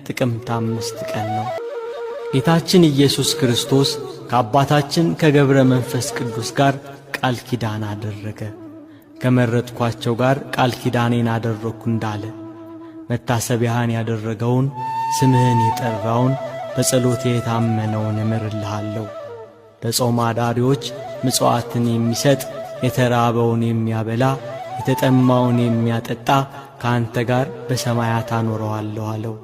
ጥቅምት 5 ቀን ነው። ጌታችን ኢየሱስ ክርስቶስ ከአባታችን ከገብረ መንፈስ ቅዱስ ጋር ቃል ኪዳን አደረገ። ከመረጥኳቸው ጋር ቃል ኪዳኔን አደረግኩ እንዳለ መታሰቢያህን ያደረገውን ስምህን የጠራውን በጸሎቴ የታመነውን እምርልሃለሁ። ለጾም አዳሪዎች ምጽዋትን የሚሰጥ የተራበውን የሚያበላ የተጠማውን የሚያጠጣ ከአንተ ጋር በሰማያት አኖረዋለሁ አለው።